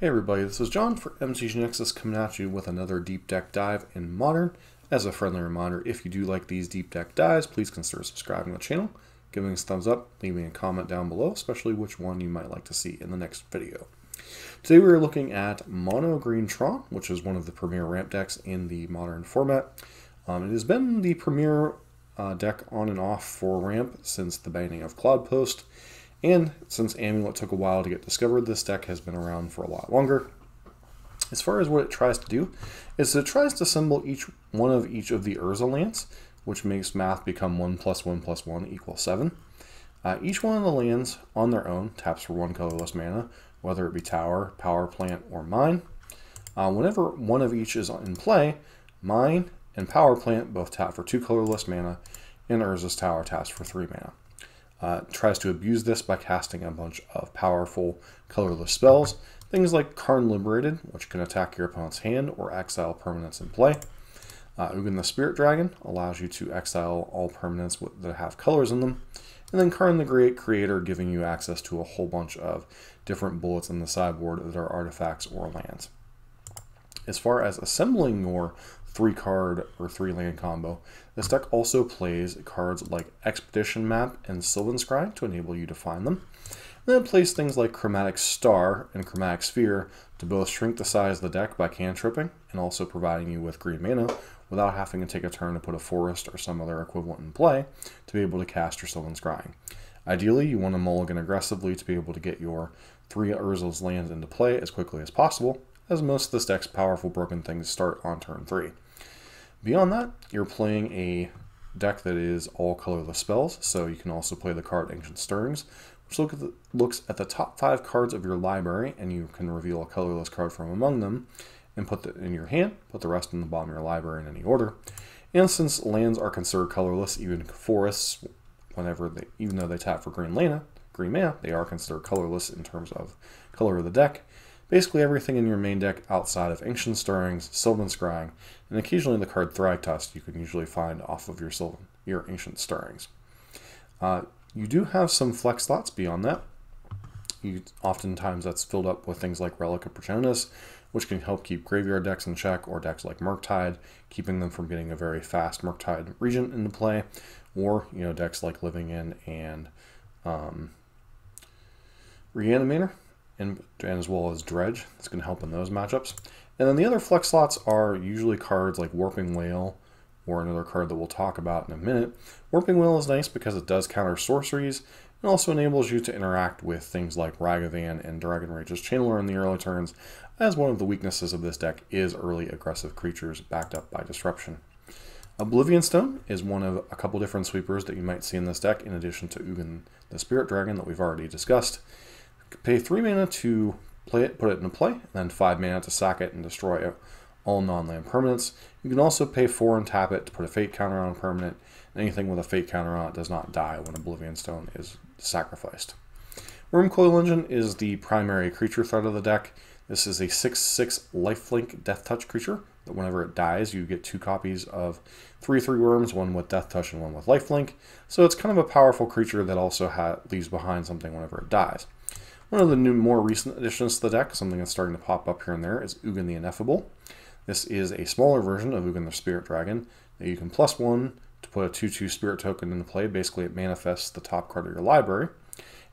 Hey everybody, this is John for MTG Nexus coming at you with another deep deck dive in Modern. As a friendly reminder, if you do like these deep deck dives, please consider subscribing to the channel, giving us a thumbs up, leaving a comment down below, especially which one you might like to see in the next video. Today we are looking at Mono Green Tron, which is one of the premier ramp decks in the Modern format. It has been the premier deck on and off for ramp since the banning of Cloudpost. And since Amulet took a while to get discovered, this deck has been around for a lot longer. As far as what it tries to do, is it tries to assemble each of the Urza lands, which makes math become 1 + 1 + 1 equals 7. Each one of the lands on their own taps for 1 colorless mana, whether it be Tower, Power Plant, or Mine. Whenever one of each is in play, Mine and Power Plant both tap for 2 colorless mana, and Urza's Tower taps for 3 mana. Tries to abuse this by casting a bunch of powerful colorless spells, things like Karn Liberated, which can attack your opponent's hand or exile permanents in play. Ugen the Spirit Dragon allows you to exile all permanents that have colors in them. And then Karn the Great Creator, giving you access to a whole bunch of different bullets in the sideboard that are artifacts or lands. As far as assembling your 3-card or 3-land combo, this deck also plays cards like Expedition Map and Sylvan Scry to enable you to find them. And then it plays things like Chromatic Star and Chromatic Sphere to both shrink the size of the deck by cantripping and also providing you with green mana without having to take a turn to put a forest or some other equivalent in play to be able to cast your Sylvan Scrying. Ideally, you want to mulligan aggressively to be able to get your 3 Urza's lands into play as quickly as possible, as most of this deck's powerful broken things start on turn 3. Beyond that, you're playing a deck that is all colorless spells, so you can also play the card Ancient Stirrings, which looks at the top 5 cards of your library, and you can reveal a colorless card from among them, and put it in your hand, put the rest in the bottom of your library in any order. And since lands are considered colorless, even forests, even though they tap for green mana, they are considered colorless in terms of color of the deck. Basically everything in your main deck outside of Ancient Stirrings, Sylvan Scrying, and occasionally the card Thragtusk you can usually find off of your Ancient Stirrings. You do have some flex slots beyond that. Oftentimes that's filled up with things like Relic of Patronus, which can help keep graveyard decks in check, or decks like Murktide, keeping them from getting a very fast Murktide Regent into play, or decks like Living In and Reanimator. And as well as Dredge. It's going to help in those matchups. And then the other flex slots are usually cards like Warping Whale, or another card that we'll talk about in a minute. Warping Whale is nice because it does counter sorceries, and also enables you to interact with things like Ragavan and Dragon Rage's Channeler in the early turns, as one of the weaknesses of this deck is early aggressive creatures backed up by Disruption. Oblivion Stone is one of a couple different sweepers that you might see in this deck, in addition to Ugen the Spirit Dragon that we've already discussed. Pay 3 mana to play it, put it into play, and then 5 mana to sack it and destroy all non-land permanents. You can also pay 4 and tap it to put a fate counter on a permanent. Anything with a fate counter on it does not die when Oblivion Stone is sacrificed. Wormcoil Engine is the primary creature threat of the deck. This is a 6/6 lifelink Death Touch creature that whenever it dies, you get 2 copies of 3/3 worms, one with Death Touch and one with lifelink. So it's kind of a powerful creature that also leaves behind something whenever it dies. One of the more recent additions to the deck, something that's starting to pop up here and there, is Ugen the Ineffable. This is a smaller version of Ugen the Spirit Dragon that you can +1 to put a 2/2 Spirit token into play. Basically, it manifests the top card of your library.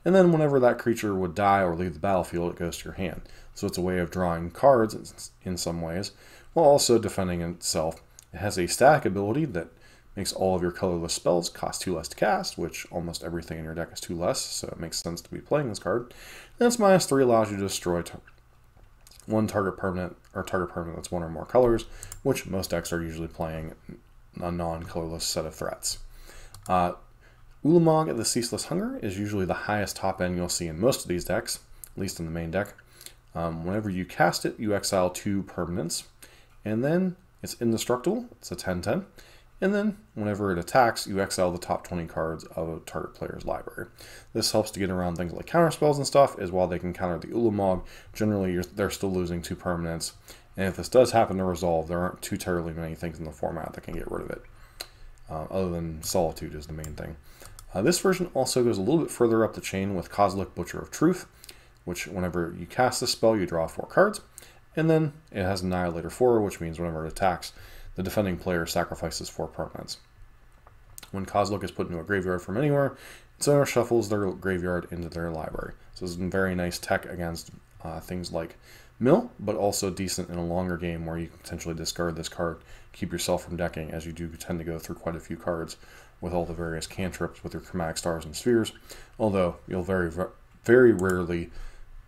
And then whenever that creature would die or leave the battlefield, it goes to your hand. So it's a way of drawing cards in some ways, while also defending itself. It has a static ability that makes all of your colorless spells cost 2 less to cast, which almost everything in your deck is 2 less, so it makes sense to be playing this card. And its -3 allows you to destroy one target permanent, or target permanent that's 1 or more colors, which most decks are usually playing a non-colorless set of threats. Ulamog the Ceaseless Hunger is usually the highest top end you'll see in most of these decks, at least in the main deck. Whenever you cast it, you exile 2 permanents, and then it's indestructible. It's a 10/10. And then, whenever it attacks, you exile the top 20 cards of a target player's library. This helps to get around things like counterspells and stuff, as while they can counter the Ulamog, generally they're still losing 2 permanents. And if this does happen to resolve, there aren't too terribly many things in the format that can get rid of it. Other than Solitude is the main thing. This version also goes a little bit further up the chain with Kozilek Butcher of Truth. which whenever you cast this spell, you draw 4 cards. And then it has Annihilator 4, which means whenever it attacks, the defending player sacrifices 4 permanents. When Kozilek is put into a graveyard from anywhere, its owner shuffles their graveyard into their library. So this is a very nice tech against things like Mill, but also decent in a longer game where you can potentially discard this card, keep yourself from decking, as you do tend to go through quite a few cards with all the various cantrips with your chromatic stars and spheres, although you'll very rarely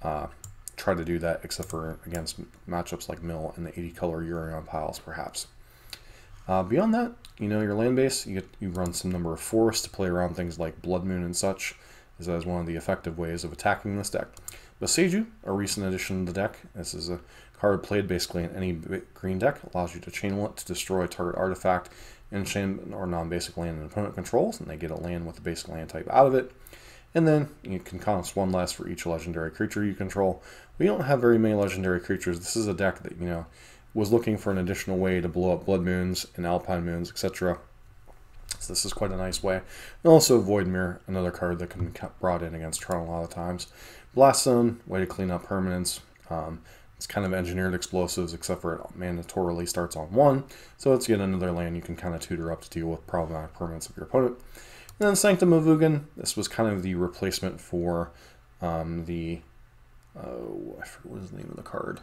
try to do that except for against matchups like Mill and the 80 color Urion piles perhaps. Beyond that, your land base, you run some number of forests to play around things like Blood Moon and such, as that is one of the effective ways of attacking this deck. Boseiju, a recent addition to the deck. This is a card played basically in any green deck. Allows you to channel it to destroy a target artifact, enchantment, or non-basic land an opponent controls, and they get a land with the basic land type out of it. And then you can cost 1 less for each legendary creature you control. We don't have very many legendary creatures. This is a deck that, was looking for an additional way to blow up Blood Moons and Alpine Moons, etc. So this is quite a nice way. And also Void Mirror, another card that can be brought in against Tron a lot of times. Blast Zone, way to clean up permanents. It's kind of engineered explosives, except for it mandatorily starts on 1. So it's yet another land you can kind of tutor up to deal with problematic permanents of your opponent. And then Sanctum of Ugen. This was kind of the replacement for I forget what is the name of the card.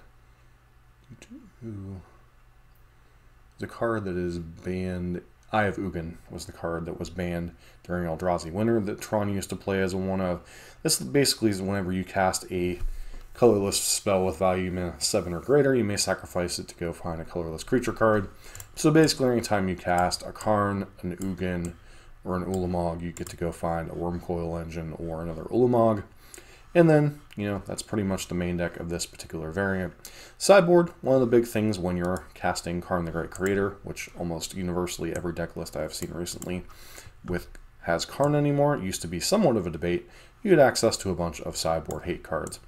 The card that is banned. Eye of Ugen was the card that was banned during Eldrazi Winter that Tron used to play as a one of. This basically is whenever you cast a colorless spell with value 7 or greater, you may sacrifice it to go find a colorless creature card. So basically anytime you cast a Karn, an Ugen, or an Ulamog, you get to go find a Wormcoil Engine or another Ulamog. And then, that's pretty much the main deck of this particular variant. Sideboard, one of the big things when you're casting Karn the Great Creator, which almost universally every deck list I have seen recently has Karn anymore. It used to be somewhat of a debate. You had access to a bunch of sideboard hate cards.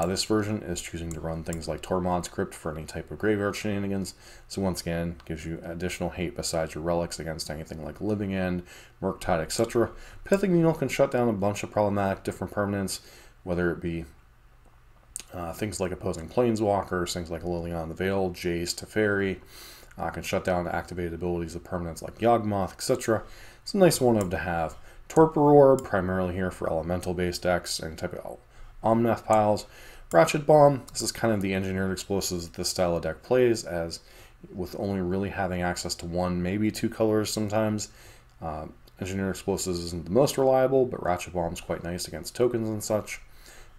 This version is choosing to run things like Tormod's Crypt for any type of graveyard shenanigans. So once again, gives you additional hate besides your relics against anything like Living End, Murktide, etc. Pithing Needle can shut down a bunch of problematic different permanents, whether it be things like opposing Planeswalkers, things like Liliana the Veiled, Jace, Teferi, can shut down activated abilities of permanents like Yawgmoth, etc. It's a nice one of to have. Torpor Orb, primarily here for elemental-based decks and type of Omnath piles. Ratchet Bomb, this is kind of the engineered explosives that this style of deck plays, as with only really having access to 1, maybe 2 colors sometimes. Engineered explosives isn't the most reliable, but Ratchet Bomb is quite nice against tokens and such,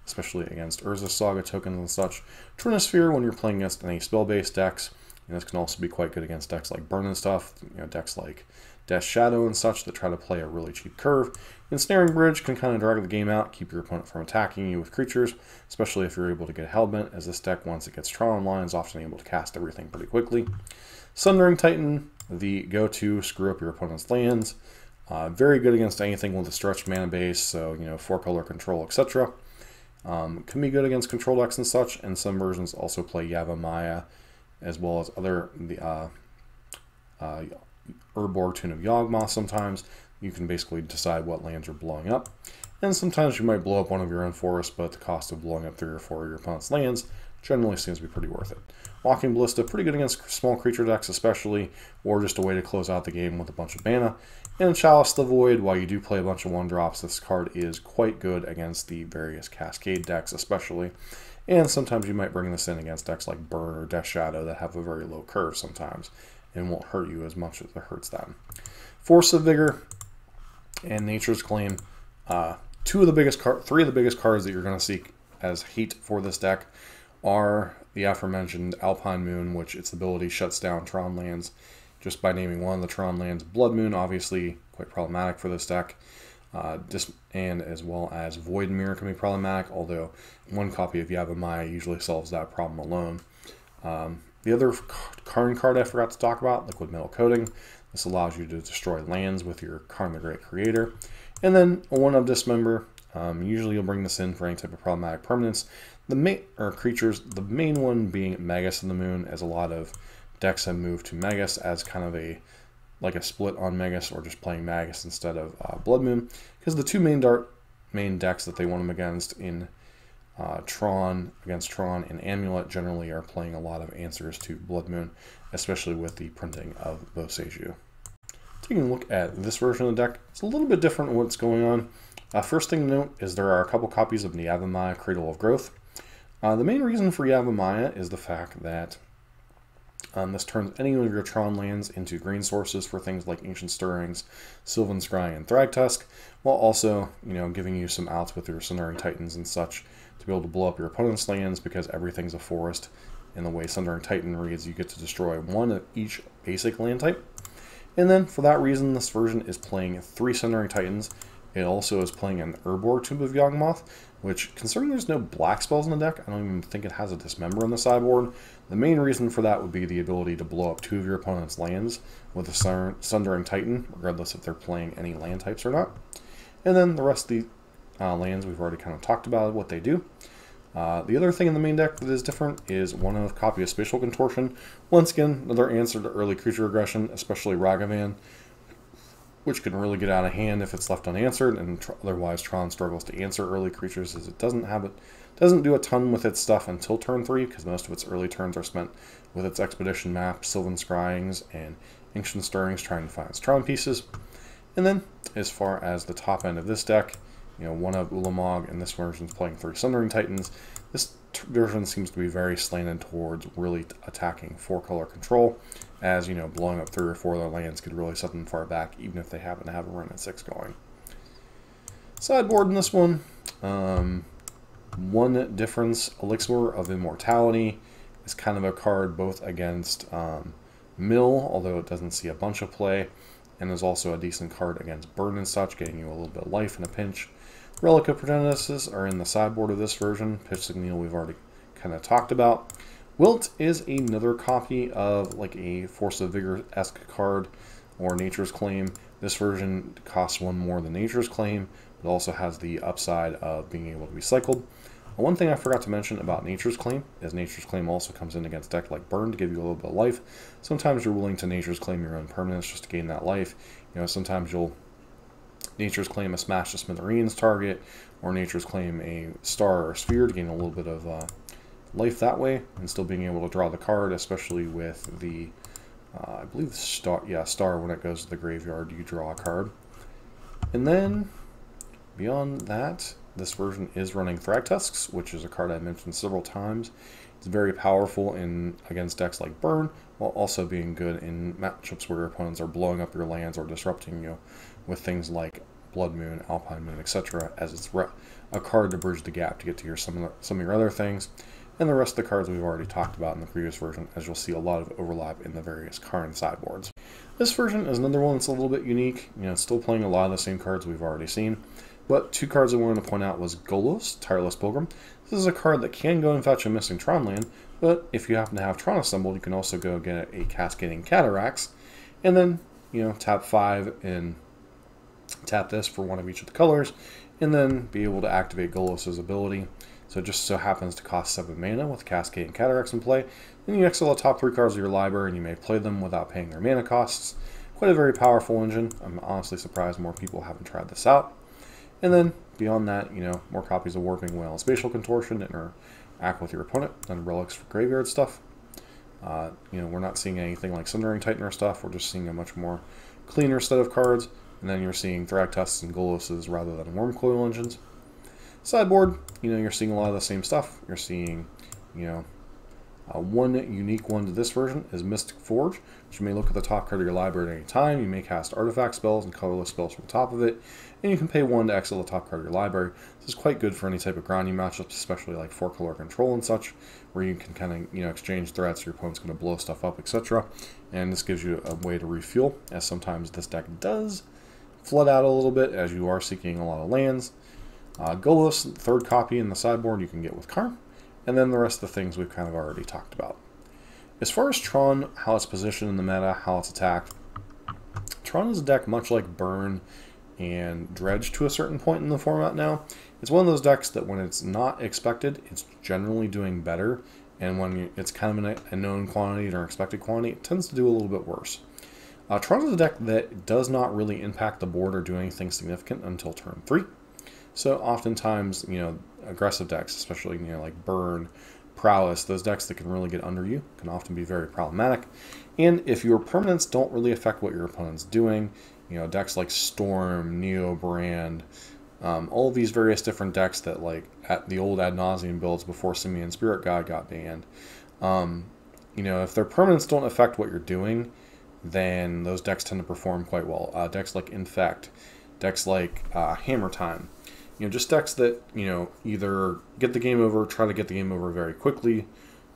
especially against Urza Saga tokens and such. Trinisphere, when you're playing against any spell-based decks, this can also be quite good against decks like Burn and stuff, decks like Death Shadow and such that try to play a really cheap curve. Ensnaring Bridge can kind of drag the game out, keep your opponent from attacking you with creatures, especially if you're able to get Hellbent, as this deck, once it gets Tron online, is often able to cast everything pretty quickly. Sundering Titan, the go-to screw up your opponent's lands. Very good against anything with a stretched mana base, so 4-color control, etc. Can be good against control decks and such, and some versions also play Yavimaya, as well as other Urborg Tune of Yawgmoth sometimes. You can basically decide what lands you're blowing up. And sometimes you might blow up one of your own forests, but at the cost of blowing up 3 or 4 of your opponent's lands generally seems to be pretty worth it. Walking Ballista, pretty good against small creature decks especially, or just a way to close out the game with a bunch of mana. And Chalice the Void, while you do play a bunch of 1-drops, this card is quite good against the various Cascade decks especially. And sometimes you might bring this in against decks like Burn or Death Shadow that have a very low curve sometimes, and won't hurt you as much as it hurts them. Force of Vigor and Nature's Claim, 3 of the biggest cards that you're going to see as hate for this deck are the aforementioned Alpine Moon, which its ability shuts down Tron lands just by naming one of the Tron lands. Blood Moon, obviously quite problematic for this deck, and as well as Void Mirror can be problematic, although 1 copy of Yavimaya usually solves that problem alone. The other Karn card I forgot to talk about, Liquid Metal Coating. This allows you to destroy lands with your Karn the Great Creator. And then a 1-of Dismember. Usually you'll bring this in for any type of problematic permanents. Creatures, the main one being Magus of the Moon, as a lot of decks have moved to Magus as kind of a split on Magus, or just playing Magus instead of Blood Moon, because the 2 main decks that they want them against in Tron against Tron and Amulet generally are playing a lot of answers to Blood Moon, especially with the printing of Boseiju. Taking a look at this version of the deck, it's a little bit different in what's going on. First thing to note is there are a couple copies of the Yavimaya Cradle of Growth. The main reason for Yavimaya is the fact that this turns any of your Tron lands into green sources for things like Ancient Stirrings, Sylvan Scry, and Thragtusk, while also, giving you some outs with your Sundering Titans and such to be able to blow up your opponent's lands because everything's a forest. In the way Sundering Titan reads, you get to destroy one of each basic land type. And then, for that reason, this version is playing 3 Sundering Titans. It also is playing an Urborg Tomb of Yawgmoth, which, considering there's no black spells in the deck, I don't even think it has a Dismember on the sideboard. The main reason for that would be the ability to blow up 2 of your opponent's lands with a Sundering Titan, regardless if they're playing any land types or not. And then the rest of the lands we've already kind of talked about what they do. The other thing in the main deck that is different is one of copy of Spatial Contortion. Once again, another answer to early creature aggression, especially Ragavan, which can really get out of hand if it's left unanswered, and otherwise Tron struggles to answer early creatures as it doesn't do a ton with its stuff until turn 3, because most of its early turns are spent with its Expedition map, Sylvan Scryings, and Ancient Stirrings trying to find its Tron pieces. And then, as far as the top end of this deck, one of Ulamog, and this version's playing 3 Sundering Titans. This version seems to be very slanted towards really attacking 4-color control, as, blowing up 3 or 4 of their lands could really set them far back, even if they happen to have a run at 6 going. Sideboard in this one, one difference, Elixir of Immortality is kind of a card both against Mill, although it doesn't see a bunch of play, and there's also a decent card against Burn and such, getting you a little bit of life in a pinch. Relic of Progenitus are in the sideboard of this version. Pitch Signal we've already kind of talked about. Wilt is another copy of like a Force of Vigor-esque card or Nature's Claim. This version costs 1 more than Nature's Claim, but also has the upside of being able to be cycled. One thing I forgot to mention about Nature's Claim is Nature's Claim also comes in against deck like Burn to give you a little bit of life. Sometimes you're willing to Nature's Claim your own permanents just to gain that life. Sometimes you'll Nature's Claim a Smash to Smithereens target, or Nature's Claim a Star or Sphere to gain a little bit of life that way, and still being able to draw the card, especially with the, I believe Star, when it goes to the graveyard, you draw a card. And then, beyond that, this version is running Thragtusks, which is a card I mentioned several times. It's very powerful against decks like Burn, while also being good in matchups where your opponents are blowing up your lands or disrupting you with things like Blood Moon, Alpine Moon, etc., as it's a card to bridge the gap to get to some of your other things. And the rest of the cards we've already talked about in the previous version, as you'll see a lot of overlap in the various current sideboards. This version is another one that's a little bit unique. It's still playing a lot of the same cards we've already seen. But 2 cards I wanted to point out was Golos, Tireless Pilgrim. This is a card that can go and fetch a missing Tron land, but if you happen to have Tron assembled, you can also go get a Cascading Cataracts, and then, tap 5 and tap this for 1 of each of the colors, and then be able to activate Golos' ability. So it just so happens to cost 7 mana with Cascading Cataracts in play. Then you exile the top 3 cards of your library, and you may play them without paying their mana costs. Quite a very powerful engine. I'm honestly surprised more people haven't tried this out. And then, beyond that, more copies of Warping Wail and Spatial Contortion that interact with your opponent, and relics for graveyard stuff. We're not seeing anything like Sundering Titan or stuff. We're just seeing a much more cleaner set of cards. And then you're seeing Thragtusks and Goloses rather than Wormcoil engines. Sideboard, you're seeing a lot of the same stuff. You're seeing, one unique one to this version is Mystic Forge, which you may look at the top card of your library at any time. You may cast artifact spells and colorless spells from the top of it, and you can pay 1 to exile the top card of your library. This is quite good for any type of grinding matchups, especially like 4-color control and such, where you can kind of, exchange threats, your opponent's going to blow stuff up, etc. And this gives you a way to refuel, as sometimes this deck does flood out a little bit as you are seeking a lot of lands. Golos, 3rd copy in the sideboard you can get with Karn, and then the rest of the things we've kind of already talked about. As far as Tron, how it's positioned in the meta, how it's attacked, Tron is a deck much like Burn and Dredge to a certain point in the format now. It's one of those decks that when it's not expected, it's generally doing better, and when it's kind of a known quantity or expected quantity, it tends to do a little bit worse. Tron is a deck that does not really impact the board or do anything significant until turn 3. So oftentimes, aggressive decks, especially, like Burn, Prowess, those decks that can really get under you can often be very problematic. And if your permanents don't really affect what your opponent's doing, decks like Storm, Neo Brand, all of these various different decks that, like, at the old ad nauseum builds before Simian Spirit God got banned, if their permanents don't affect what you're doing, then those decks tend to perform quite well. Decks like Infect, decks like Hammer Time, just decks that, either get the game over, try to get the game over very quickly,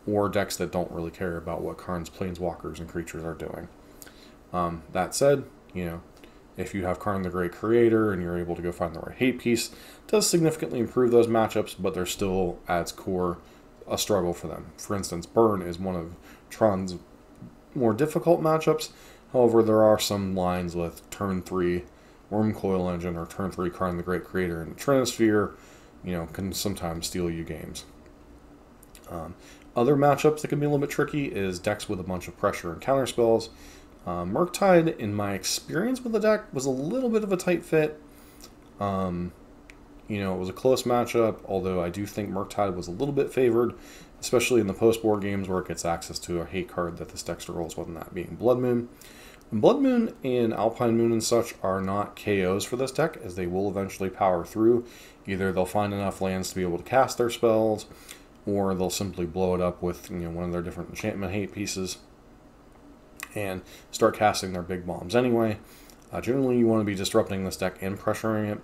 or decks that don't really care about what Karn's planeswalkers and creatures are doing. That said, if you have Karn the Great Creator and you're able to go find the right hate piece, it does significantly improve those matchups, but they're still, at its core, a struggle for them. For instance, Burn is one of Tron's more difficult matchups. However, there are some lines with turn 3 Wormcoil Engine or turn 3 Karn the Great Creator and Trinisphere, can sometimes steal you games. Other matchups that can be a little bit tricky is decks with a bunch of pressure and counter spells. Murktide, in my experience with the deck, was a little bit of a tight fit. It was a close matchup, although I do think Murktide was a little bit favored, especially in the post-board games where it gets access to a hate card that this deck struggles with, that being Blood Moon. And Blood Moon and Alpine Moon and such are not KOs for this deck, as they will eventually power through. Either they'll find enough lands to be able to cast their spells, or they'll simply blow it up with one of their different enchantment hate pieces and start casting their big bombs anyway. Generally, you want to be disrupting this deck and pressuring it.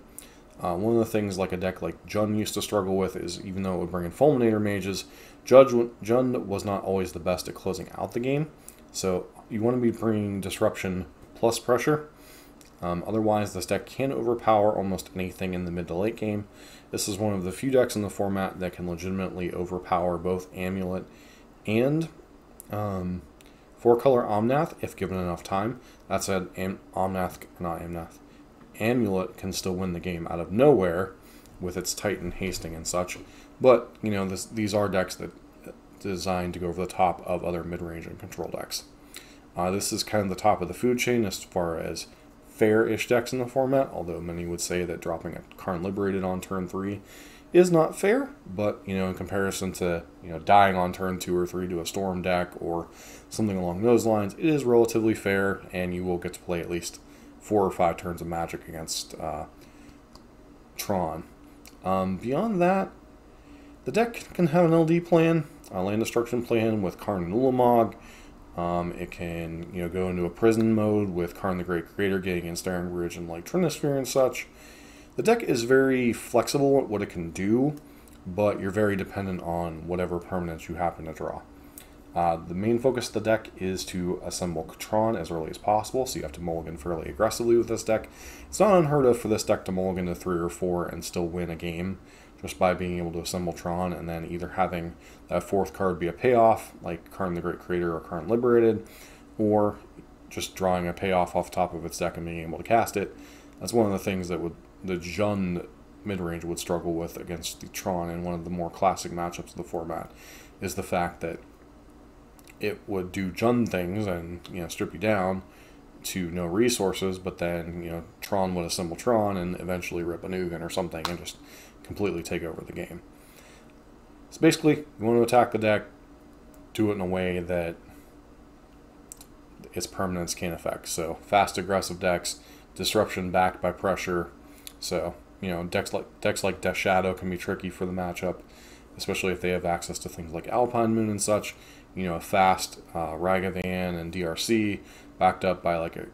One of the things like a deck like Jund used to struggle with is, even though it would bring in Fulminator Mages, Jund was not always the best at closing out the game. So you want to be bringing disruption plus pressure. Otherwise, this deck can overpower almost anything in the mid to late game. This is one of the few decks in the format that can legitimately overpower both Amulet and 4-color Omnath if given enough time. That said, Amulet can still win the game out of nowhere with its Titan hasting and such. But, these are decks that designed to go over the top of other mid-range and control decks. This is kind of the top of the food chain as far as fair-ish decks in the format, although many would say that dropping a Karn Liberated on turn 3 is not fair, but, in comparison to, dying on turn 2 or 3 to a Storm deck or something along those lines, it is relatively fair, and you will get to play at least 4 or 5 turns of Magic against Tron. Beyond that, the deck can have an LD plan, a land destruction plan with Karn and Ulamog. It can, go into a prison mode with Karn the Great Creator getting in Staring Bridge and like Trinisphere and such. The deck is very flexible at what it can do, but you're very dependent on whatever permanents you happen to draw. The main focus of the deck is to assemble Tron as early as possible, so you have to mulligan fairly aggressively with this deck. It's not unheard of for this deck to mulligan to 3 or 4 and still win a game, just by being able to assemble Tron and then either having that 4th card be a payoff, like Karn the Great Creator or Karn Liberated, or just drawing a payoff off the top of its deck and being able to cast it. That's one of the things that the Jund midrange would struggle with against the Tron in one of the more classic matchups of the format, is the fact that it would do Jund things and strip you down to no resources, but then Tron would assemble Tron and eventually rip an Ugen or something and just completely take over the game. So basically, you want to attack the deck, do it in a way that its permanents can't affect. So fast, aggressive decks, disruption backed by pressure. So decks like Death Shadow can be tricky for the matchup, especially if they have access to things like Alpine Moon and such. A fast Ragavan and DRC backed up by like a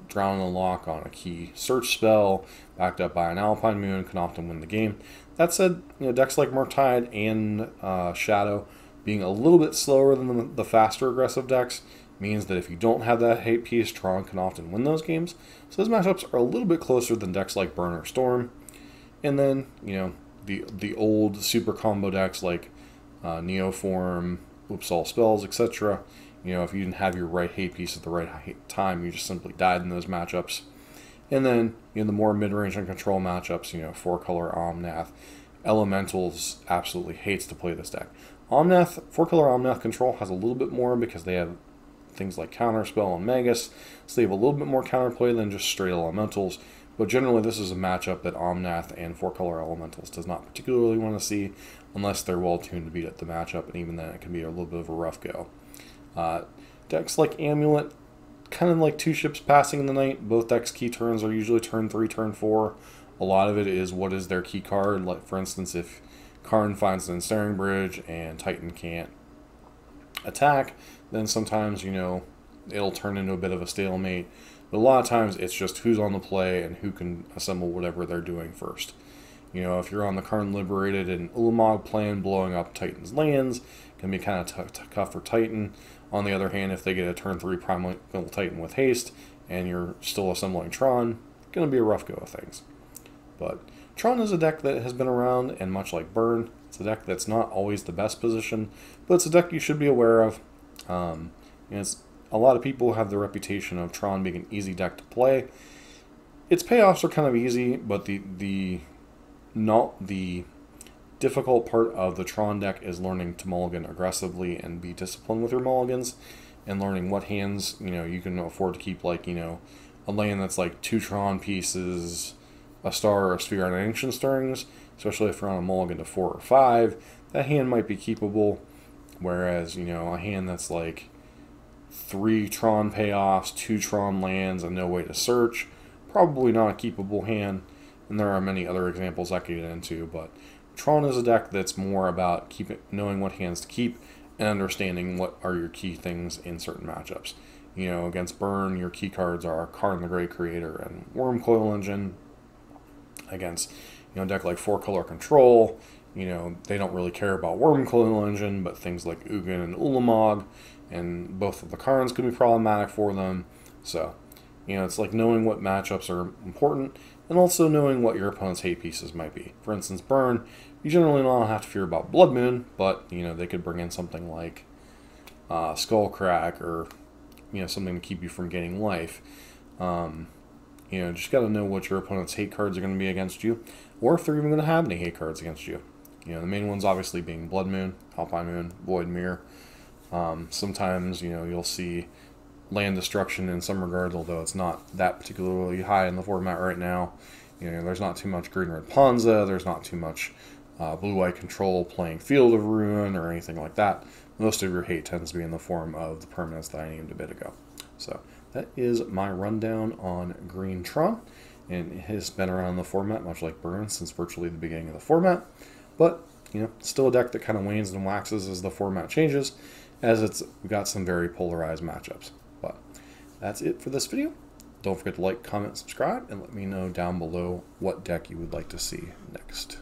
Drown and Lock on a key search spell, backed up by an Alpine Moon, can often win the game. That said, decks like Murktide and Shadow being a little bit slower than the faster aggressive decks means that if you don't have that hate piece, Tron can often win those games. So those matchups are a little bit closer than decks like Burn or Storm. And then, the old super combo decks like Neoform, Oops All Spells, etc. If you didn't have your right hate piece at the right time, you just simply died in those matchups. And then, the more mid-range and control matchups, 4-color Omnath. Elementals absolutely hates to play this deck. 4-color Omnath control has a little bit more because they have things like Counterspell and Magus, so they have a little bit more counterplay than just straight Elementals. But generally, this is a matchup that Omnath and 4-color Elementals does not particularly want to see unless they're well tuned to beat at the matchup, and even then it can be a little bit of a rough go. Decks like Amulet, kind of like 2 ships passing in the night. Both decks' key turns are usually turn 3, turn 4. A lot of it is what is their key card. Like, for instance, if Karn finds an Ensnaring Bridge and Titan can't attack, then sometimes, you know, it'll turn into a bit of a stalemate. But a lot of times it's just who's on the play and who can assemble whatever they're doing first. You know, if you're on the Karn Liberated and Ulamog plan, blowing up Titan's lands, it can be kind of tough for Titan. On the other hand, if they get a turn 3 Primal Titan with haste and you're still assembling Tron, it's going to be a rough go of things. But Tron is a deck that has been around, and much like Burn, it's a deck that's not always the best position, but it's a deck you should be aware of. A lot of people have the reputation of Tron being an easy deck to play. Its payoffs are kind of easy, but the difficult part of the Tron deck is learning to mulligan aggressively and be disciplined with your mulligans, and learning what hands, you know, you can afford to keep, like, you know, a lane that's like 2 Tron pieces, a star or a sphere, and ancient stirrings. Especially if you're on a mulligan to 4 or 5, that hand might be keepable. Whereas, you know, a hand that's like 3 Tron payoffs, 2 Tron lands, and no way to search, probably not a keepable hand. And there are many other examples I could get into, but Tron is a deck that's more about knowing what hands to keep and understanding what are your key things in certain matchups. You know, against Burn, your key cards are Karn the Great Creator and Wormcoil Engine. Against, you know, a deck like 4-color Control, you know, they don't really care about Wormcoil Engine, but things like Ugen and Ulamog, and both of the Karns can be problematic for them. So, you know, it's like knowing what matchups are important, and also knowing what your opponent's hate pieces might be. For instance, Burn, you generally don't have to fear about Blood Moon, but, you know, they could bring in something like Skullcrack, or, you know, something to keep you from gaining life. You know, just got to know what your opponent's hate cards are going to be against you, or if they're even going to have any hate cards against you. You know, the main ones obviously being Blood Moon, Alpine Moon, Void Mirror. Sometimes, you know, you'll see land destruction in some regards, although it's not that particularly high in the format right now. You know, there's not too much Green-Red Ponza, there's not too much Blue-White Control playing Field of Ruin or anything like that. Most of your hate tends to be in the form of the permanents that I named a bit ago. So that is my rundown on Green Tron, and it has been around the format, much like Burn, since virtually the beginning of the format. But, you know, still a deck that kind of wanes and waxes as the format changes, as we've got some very polarized matchups. But that's it for this video. Don't forget to like, comment, subscribe, and let me know down below what deck you would like to see next.